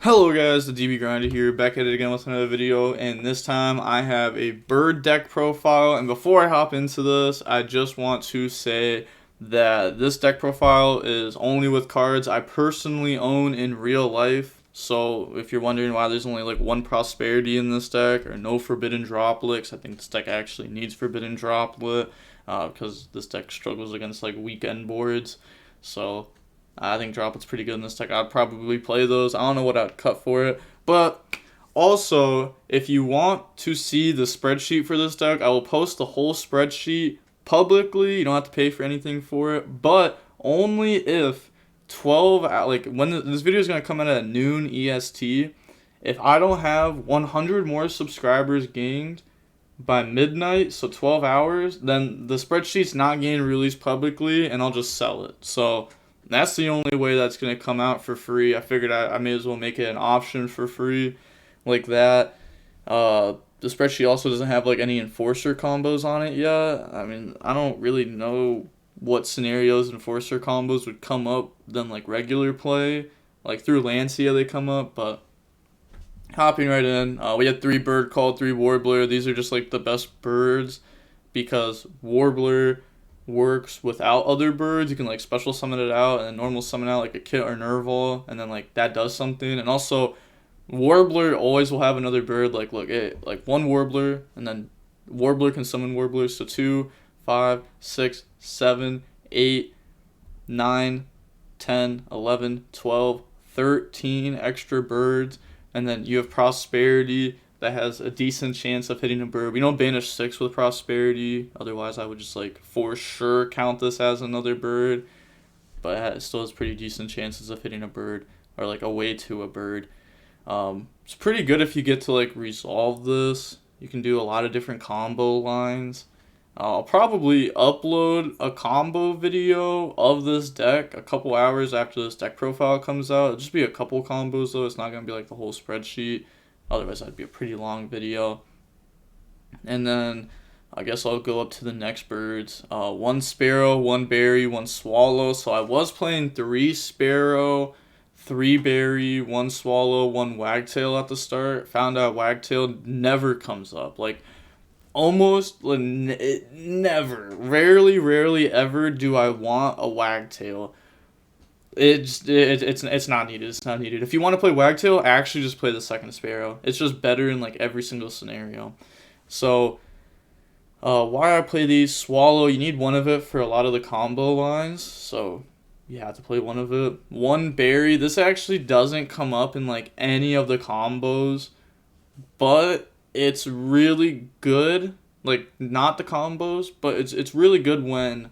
Hello guys, the DB Grinder here, back at it again with another video, and this time I have a bird deck profile. And before I hop into this, I just want to say that this deck profile is only with cards I personally own in real life. So if you're wondering why there's only like one Prosperity in this deck or no Forbidden Droplets, I think this deck actually needs Forbidden Droplet because this deck struggles against like weekend boards. So I think Droplet's pretty good in this deck. I'd probably play those. I don't know what I'd cut for it. But also, if you want to see the spreadsheet for this deck, I will post the whole spreadsheet publicly. You don't have to pay for anything for it. But only if 12, like when this video is going to come out at noon EST, if I don't have 100 more subscribers gained by midnight, so 12 hours, then the spreadsheet's not getting released publicly and I'll just sell it. So that's the only way that's going to come out for free. I figured I may as well make it an option for free like that. The spreadsheet also doesn't have like any Enforcer combos on it yet. I mean, I don't really know what scenarios Enforcer combos would come up than like regular play. Like through Lancia they come up, but hopping right in, we had 3 Bird Call, 3 Warbler. These are just like the best birds because Warbler works without other birds. You can like special summon it out and then normal summon out like a Kit or Nerval, and then like that does something. And also Warbler always will have another bird. Like look, like 1 Warbler, and then Warbler can summon Warblers. So 2, 5, 6, 7, 8, 9, 10, 11, 12, 13 extra birds. And then you have Prosperity that has a decent chance of hitting a bird. We don't banish 6 with Prosperity. Otherwise, I would just like for sure count this as another bird. But it still has pretty decent chances of hitting a bird or like a way to a bird. It's pretty good if you get to like resolve this. You can do a lot of different combo lines. I'll probably upload a combo video of this deck a couple hours after this deck profile comes out. It'll just be a couple combos though. It's not going to be like the whole spreadsheet. Otherwise, that'd be a pretty long video. And then I guess I'll go up to the next birds. 1 Sparrow, 1 Berry, 1 Swallow. So I was playing 3 Sparrow, 3 Berry, 1 Swallow, 1 Wagtail at the start. Found out Wagtail never comes up. Like almost never. Rarely ever do I want a Wagtail. It's not needed. It's not needed. If you want to play Wagtail, actually just play the second Sparrow. It's just better in like every single scenario. So why I play these Swallow, you need 1 of it for a lot of the combo lines. So you have to play 1 of it. 1 Berry. This actually doesn't come up in like any of the combos, but it's really good. Like not the combos, but it's really good when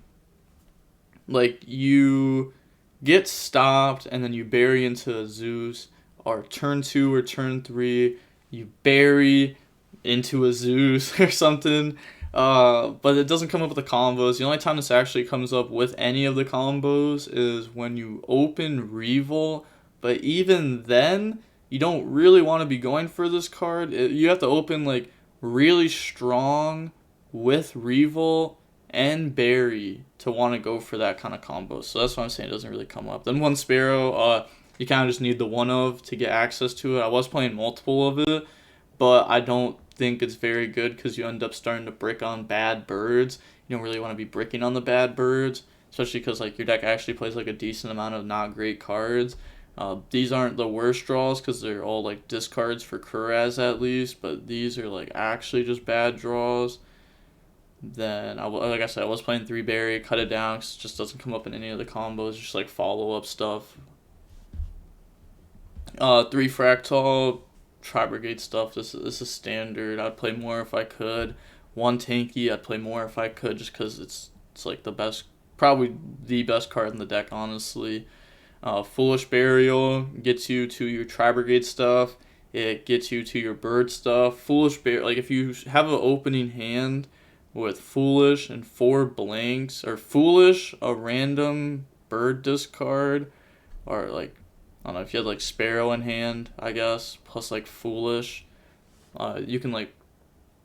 like you get stopped and then you bury into a Zeus, or turn 2 or turn 3 you bury into a Zeus or something. But it doesn't come up with the combos. The only time this actually comes up with any of the combos is when you open Revel, but even then you don't really want to be going for this card. You have to open like really strong with Revel and Berry to want to go for that kind of combo. So that's why I'm saying it doesn't really come up. Then 1 Sparrow, you kind of just need the 1 of to get access to it. I was playing multiple of it, but I don't think it's very good because you end up starting to brick on bad birds. You don't really want to be bricking on the bad birds, especially because like your deck actually plays like a decent amount of not great cards. These aren't the worst draws because they're all like discards for Kuraz at least, but these are like actually just bad draws. Then, like I said, I was playing 3 Berry, cut it down because it just doesn't come up in any of the combos, just like follow-up stuff. 3 Fractal, Tri-Brigade stuff, this is standard. I'd play more if I could. 1 Tanky, I'd play more if I could just because it's like the best, probably the best card in the deck, honestly. Foolish Burial gets you to your Tri-Brigade stuff. It gets you to your bird stuff. Foolish Burial, like if you have an opening hand with Foolish and 4 blanks, or Foolish, a random bird discard, or like, I don't know, if you had like Sparrow in hand, I guess, plus like Foolish, you can like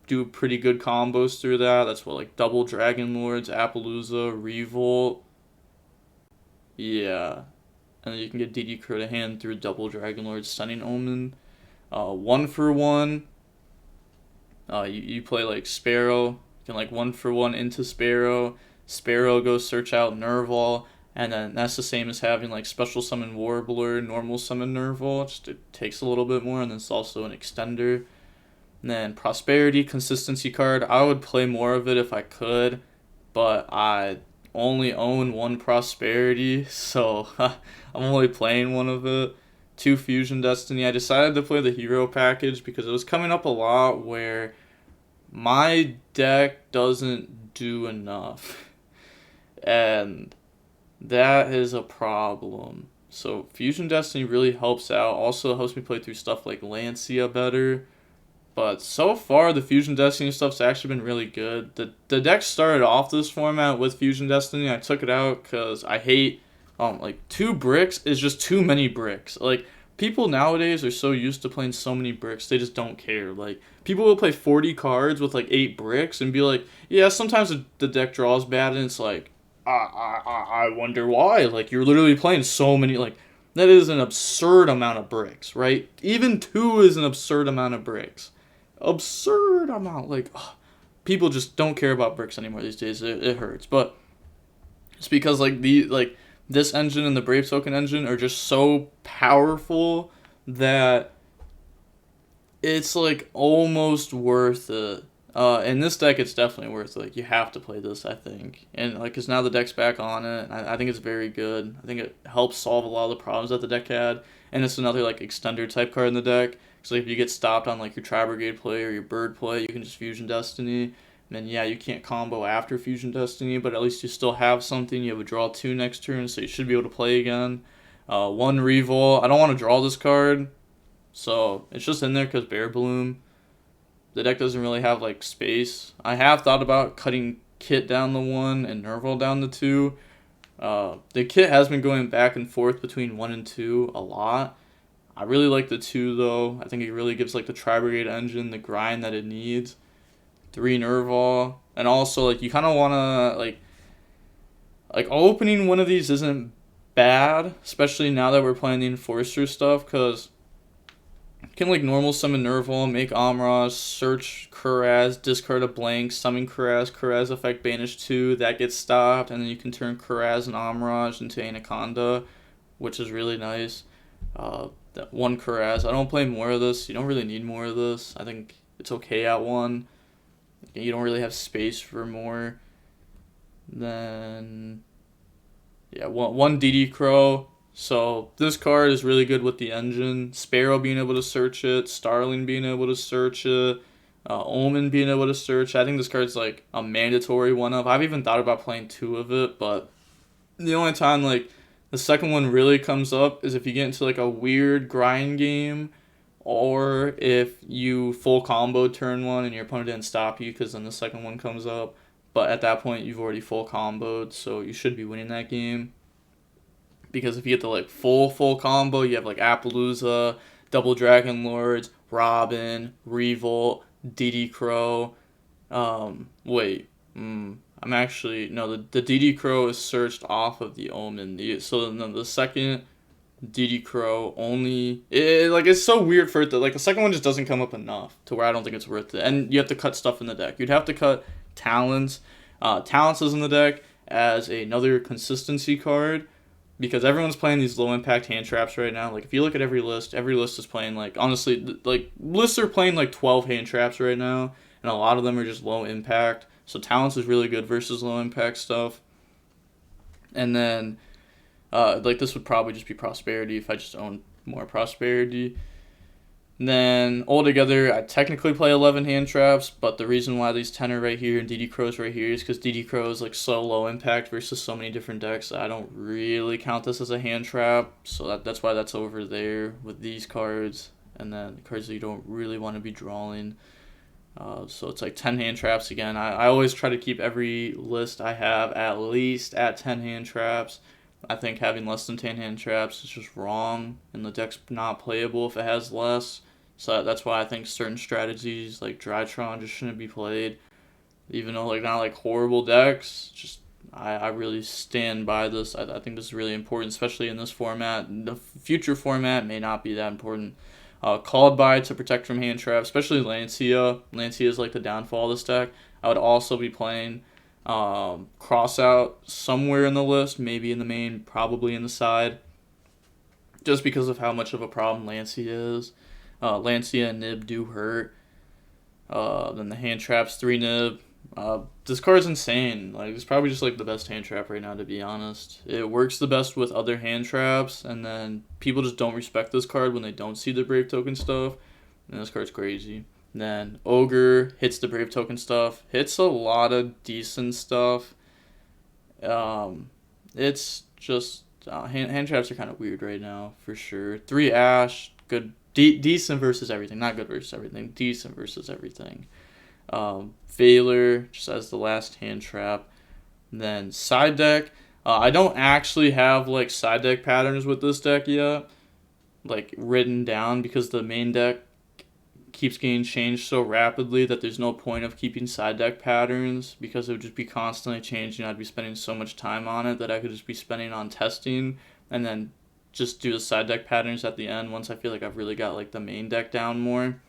do pretty good combos through that. That's what like double Dragon Lords, Appaloosa, Revolt. Yeah. and then you can get dotKuro to hand through double Dragonlord Stunning Omen. 1-for-1. You play like Sparrow. You can like 1-for-1 into Sparrow. Sparrow goes search out Nerval. And then that's the same as having like Special Summon Warbler, Normal Summon Nerval. Just it takes a little bit more, and then it's also an extender. And then Prosperity, consistency card. I would play more of it if I could, but I only own 1 Prosperity, so I'm only playing 1 of it. 2 Fusion Destiny. I decided to play the hero package because it was coming up a lot where my deck doesn't do enough. And that is a problem. So Fusion Destiny really helps out. Also helps me play through stuff like Lancia better. But so far, the Fusion Destiny stuff's actually been really good. The deck started off this format with Fusion Destiny. I took it out because I hate, like, 2 bricks is just too many bricks. Like, people nowadays are so used to playing so many bricks, they just don't care. Like, people will play 40 cards with, like, 8 bricks and be like, yeah, sometimes the deck draws bad, and it's like, I wonder why. Like, you're literally playing so many, like, that is an absurd amount of bricks, right? Even 2 is an absurd amount of bricks. Absurd amount. Like, people just don't care about bricks anymore these days. It hurts. But it's because, like, this engine and the Brave Token engine are just so powerful that it's, like, almost worth it. In this deck, it's definitely worth it. Like, you have to play this, I think. And, like, because now the deck's back on it. I think it's very good. I think it helps solve a lot of the problems that the deck had. And it's another, like, extender type card in the deck. So, like, if you get stopped on, like, your Tri-Brigade play or your Bird play, you can just Fusion Destiny. And then, yeah, you can't combo after Fusion Destiny, but at least you still have something. You have a draw 2 next turn, so you should be able to play again. 1 Revol. I don't want to draw this card, so it's just in there because Bear Bloom. The deck doesn't really have, like, space. I have thought about cutting Kit down the 1 and Nerval down the 2. The Kit has been going back and forth between 1 and 2 a lot. I really like the 2, though. I think it really gives, like, the Tri-Brigade engine the grind that it needs. 3 Nerval. And also, like, you kind of want to, like, opening one of these isn't bad, especially now that we're playing the Enforcer stuff, because you can, like, normal summon Nerval, make Amras, search Kuraz, discard a blank, summon Kuraz effect banish 2, that gets stopped, and then you can turn Kuraz and Amras into Anaconda, which is really nice. That 1 Kuraz. I don't play more of this. You don't really need more of this. I think it's okay at 1. You don't really have space for more. Then, yeah, one dotKuro. So this card is really good with the engine. Sparrow being able to search it, Starling being able to search it, Omen being able to search. I think this card's like a mandatory one of. I've even thought about playing 2 of it, but the only time like the second one really comes up is if you get into like a weird grind game, or if you full combo turn 1 and your opponent didn't stop you, because then the second one comes up. But at that point, you've already full comboed, so you should be winning that game. Because if you get the like full combo, you have like Appaloosa, Double Dragon Lords, Robin, Revolt, dotKuro. I'm actually no. The dotKuro is searched off of the Omen. So then the second dotKuro only it's so weird for it to like the second one just doesn't come up enough to where I don't think it's worth it. And you have to cut stuff in the deck. You'd have to cut Talents. Talents is in the deck as another consistency card, because everyone's playing these low impact hand traps right now. Like if you look at every list is playing like, honestly, like lists are playing like 12 hand traps right now, and a lot of them are just low impact. So Talents is really good versus low impact stuff. And then like this would probably just be Prosperity if I just owned more Prosperity. And then altogether, I technically play 11 hand traps, but the reason why these 10 are right here and dotKuro's right here is because dotKuro is like so low impact versus so many different decks. I don't really count this as a hand trap, so that's why that's over there with these cards, and then the cards that you don't really want to be drawing. So it's like 10 hand traps again. I always try to keep every list I have at least at 10 hand traps. I think having less than 10 hand traps is just wrong, and the deck's not playable if it has less. So that's why I think certain strategies like Drytron just shouldn't be played. Even though like not like horrible decks, just I really stand by this. I think this is really important, especially in this format. The future format may not be that important. Called by to protect from hand trap, especially Lancia. Lancia is like the downfall of this deck. I would also be playing Cross Out somewhere in the list, maybe in the main, probably in the side, just because of how much of a problem Lancia is. Lancia and Nib do hurt. Then the hand traps 3 Nib. This card's insane. Like, it's probably just like the best hand trap right now, to be honest. It works the best with other hand traps, and then people just don't respect this card when they don't see the Brave Token stuff. And this card's crazy. And then Ogre hits the Brave Token stuff, hits a lot of decent stuff. It's just hand traps are kind of weird right now, for sure. 3 Ash, good, decent versus everything, not good versus everything, decent versus everything. Valor just as the last hand trap. And then side deck, I don't actually have like side deck patterns with this deck yet, like written down, because the main deck keeps getting changed so rapidly that there's no point of keeping side deck patterns, because it would just be constantly changing. I'd be spending so much time on it that I could just be spending on testing and then just do the side deck patterns at the end once I feel like I've really got like the main deck down more.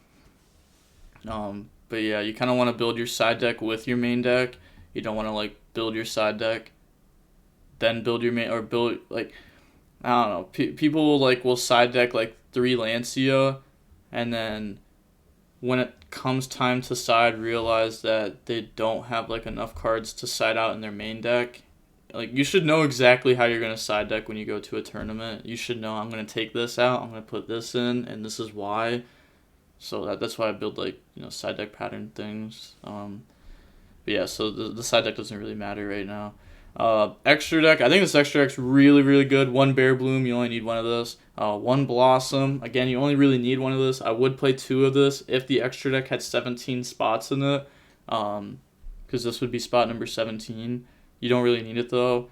But yeah, you kind of want to build your side deck with your main deck. You don't want to like build your side deck, then build your main, or build like, I don't know. People like will side deck like 3 Lancia, and then when it comes time to side, realize that they don't have like enough cards to side out in their main deck. Like, you should know exactly how you're gonna side deck when you go to a tournament. You should know, I'm gonna take this out, I'm gonna put this in, and this is why. So that's why I build like, you know, side deck pattern things. But yeah, so the side deck doesn't really matter right now. Extra deck, I think this extra deck's really, really good. 1 Bear Bloom, you only need 1 of this. 1 Blossom, again, you only really need 1 of this. I would play 2 of this if the extra deck had 17 spots in it, because this would be spot number 17. You don't really need it though.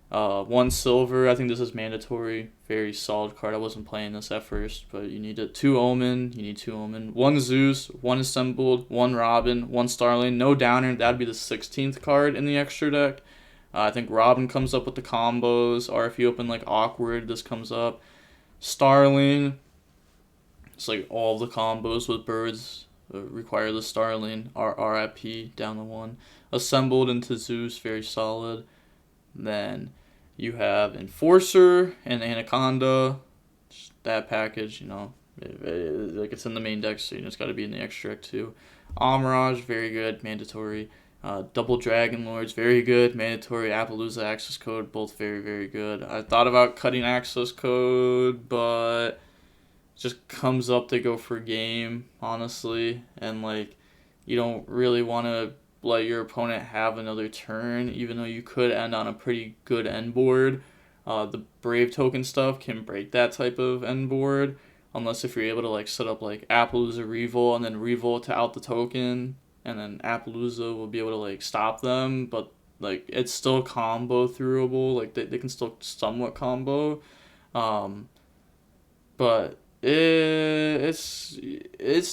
1 Silver, I think this is mandatory. Very solid card. I wasn't playing this at first, but you need it. 2 Omen, you need 2 Omen. 1 Zeus, 1 Assembled, 1 Robin, 1 Starling. No Downer, that'd be the 16th card in the extra deck. I think Robin comes up with the combos, or if you open like Awkward, this comes up. Starling, it's like all the combos with birds require the Starling. RIP down the 1. Assembled into Zeus, very solid. Then you have Enforcer and Anaconda. That package, you know, like it's in the main deck, so you just got to be in the extra deck too. Amirage, very good, mandatory. Double Dragon Lords, very good, mandatory. Appaloosa access code, both very, very good. I thought about cutting access code, but it just comes up to go for game, honestly, and like, you don't really want to let your opponent have another turn, even though you could end on a pretty good end board. The Brave Token stuff can break that type of end board, unless if you're able to like set up like Appaloosa Revolt and then Revolt to out the token, and then Appaloosa will be able to like stop them, but like it's still combo throughable. Like they can still somewhat combo, but it's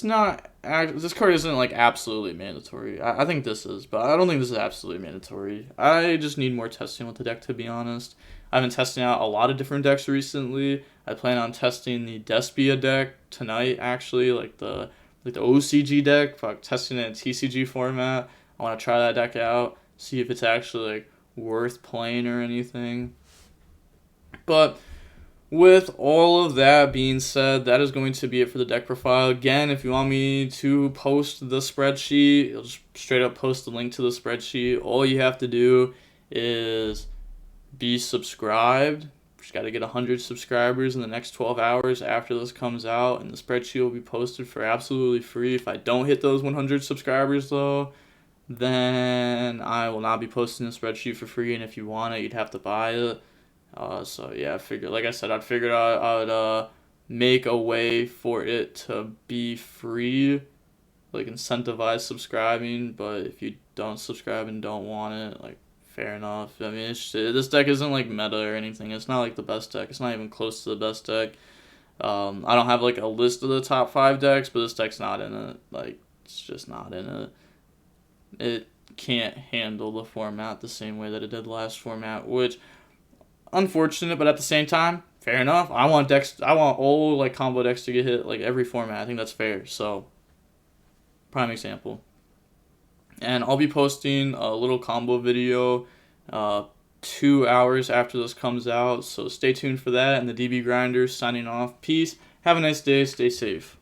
not. This card isn't like absolutely mandatory. I think this is, but I don't think this is absolutely mandatory. I just need more testing with the deck, to be honest. I've been testing out a lot of different decks recently. I plan on testing the Despia deck tonight, actually, like the OCG deck. Testing it in TCG format. I want to try that deck out, see if it's actually like worth playing or anything. But with all of that being said, that is going to be it for the deck profile. Again, if you want me to post the spreadsheet, I'll just straight up post the link to the spreadsheet. All you have to do is be subscribed. Just got to get 100 subscribers in the next 12 hours after this comes out, and the spreadsheet will be posted for absolutely free. If I don't hit those 100 subscribers, though, then I will not be posting the spreadsheet for free, and if you want it, you'd have to buy it. So yeah, like I said, I figured I would make a way for it to be free, like incentivize subscribing. But if you don't subscribe and don't want it, like, fair enough. I mean, this deck isn't like meta or anything. It's not like the best deck. It's not even close to the best deck. I don't have like a list of the top 5 decks, but this deck's not in it. Like, it's just not in it. can't handle the format the same way that it did last format, which unfortunate, but at the same time, fair enough. I want old like combo decks to get hit like every format. I think that's fair. So prime example. And I'll be posting a little combo video 2 hours after this comes out, so stay tuned for that. And the DB Grinders signing off. Peace. Have a nice day. Stay safe.